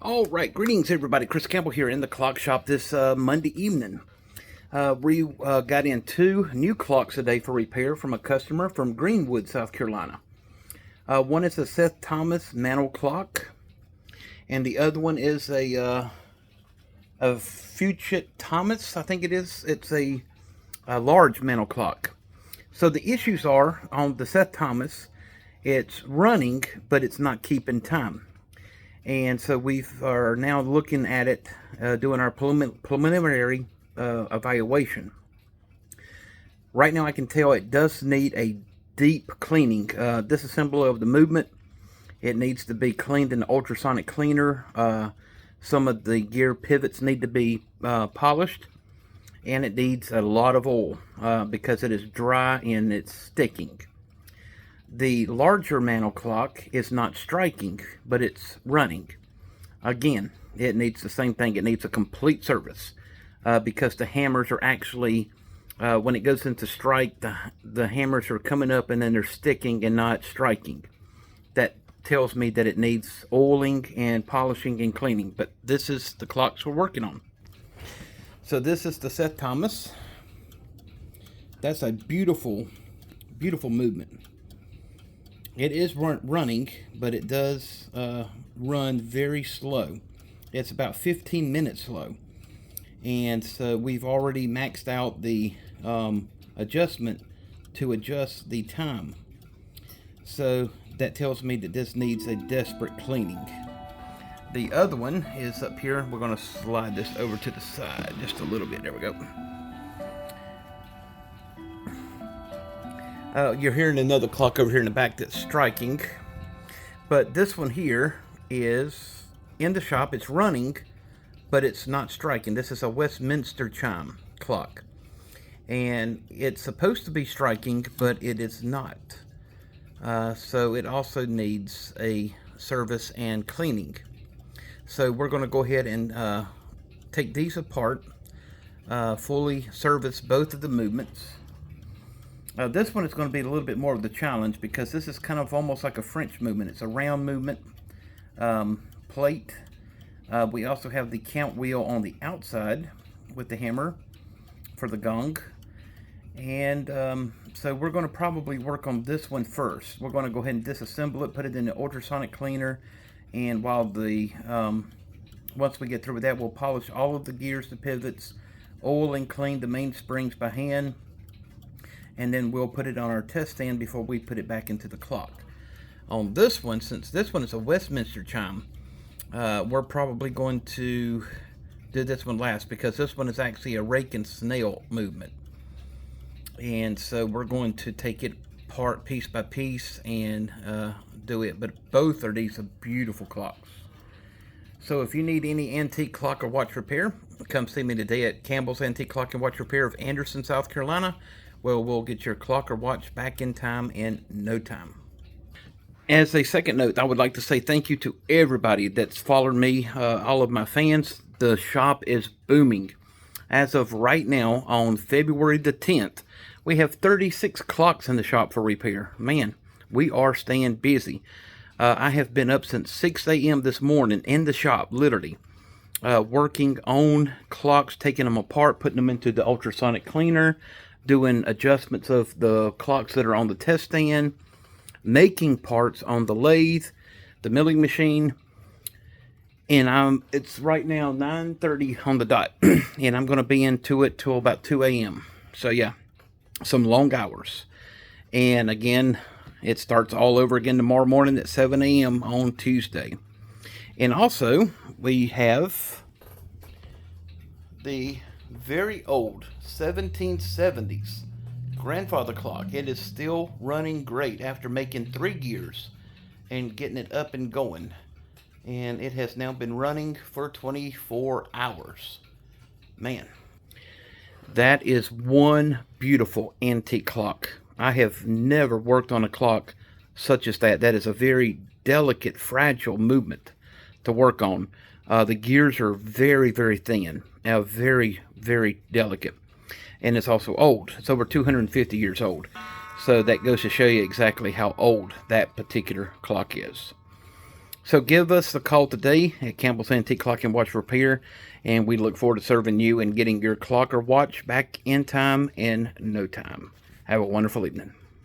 All right, greetings everybody. Chris Campbell here in the clock shop this Monday evening. We got in two new clocks today for repair from a customer from Greenwood, South Carolina. One is a Seth Thomas mantle clock, and the other one is a Fuchsit Thomas, I think it is. It's a large mantle clock. So the issues are on the Seth Thomas, it's running, but it's not keeping time. And so we are now looking at it, doing our preliminary evaluation. Right now I can tell it does need a deep cleaning. Disassembly of the movement. It needs to be cleaned in the ultrasonic cleaner. Some of the gear pivots need to be polished. And it needs a lot of oil because it is dry and it's sticking. The larger mantle clock is not striking, but it's running. Again, it needs the same thing. It needs a complete service because the hammers are actually, when it goes into strike, the hammers are coming up and then they're sticking and not striking. That tells me that it needs oiling and polishing and cleaning. But this is the clocks we're working on. So this is the Seth Thomas. That's a beautiful, beautiful movement. It is running, but it does run very slow. It's about 15 minutes slow. And so we've already maxed out the adjustment to adjust the time. So that tells me that this needs a desperate cleaning. The other one is up here. We're going to slide this over to the side just a little bit. There we go. You're hearing another clock over here in the back that's striking. But this one here is in the shop. It's running, but it's not striking. This is a Westminster chime clock. And it's supposed to be striking, but it is not. So it also needs a service and cleaning. So we're going to go ahead and take these apart, fully service both of the movements. This one is going to be a little bit more of the challenge because this is kind of almost like a French movement. It's a round movement plate. We also have the count wheel on the outside with the hammer for the gong. And so we're going to probably work on this one first. We're going to go ahead and disassemble it, put it in the ultrasonic cleaner. And while once we get through with that, we'll polish all of the gears, the pivots, oil and clean the mainsprings by hand. And then we'll put it on our test stand before we put it back into the clock. On this one, since this one is a Westminster chime, we're probably going to do this one last because this one is actually a rake and snail movement. And so we're going to take it apart piece by piece and do it. But both of these are beautiful clocks. So if you need any antique clock or watch repair, come see me today at Campbell's Antique Clock and Watch Repair of Anderson, South Carolina. Well, we'll get your clock or watch back in time in no time. As a second note, I would like to say thank you to everybody that's followed me, all of my fans. The shop is booming. As of right now, on February the 10th, we have 36 clocks in the shop for repair. Man, we are staying busy. I have been up since 6 a.m. this morning in the shop, literally, working on clocks, taking them apart, putting them into the ultrasonic cleaner, doing adjustments of the clocks that are on the test stand, making parts on the lathe, the milling machine. And it's right now 9:30 on the dot, and I'm going to be into it till about 2 a.m. So yeah, some long hours. And again, it starts all over again tomorrow morning at 7 a.m. on Tuesday. And also, we have the very old 1770s grandfather clock. It is still running great after making 3 gears and getting it up and going. And it has now been running for 24 hours. Man, that is one beautiful antique clock. I have never worked on a clock such as that. That is a very delicate, fragile movement to work on. The gears are very, very thin. Very, very delicate. And it's also old. It's over 250 years old. So that goes to show you exactly how old that particular clock is. So give us a call today at Campbell's Antique Clock and Watch Repair, and we look forward to serving you and getting your clock or watch back in time in no time. Have a wonderful evening.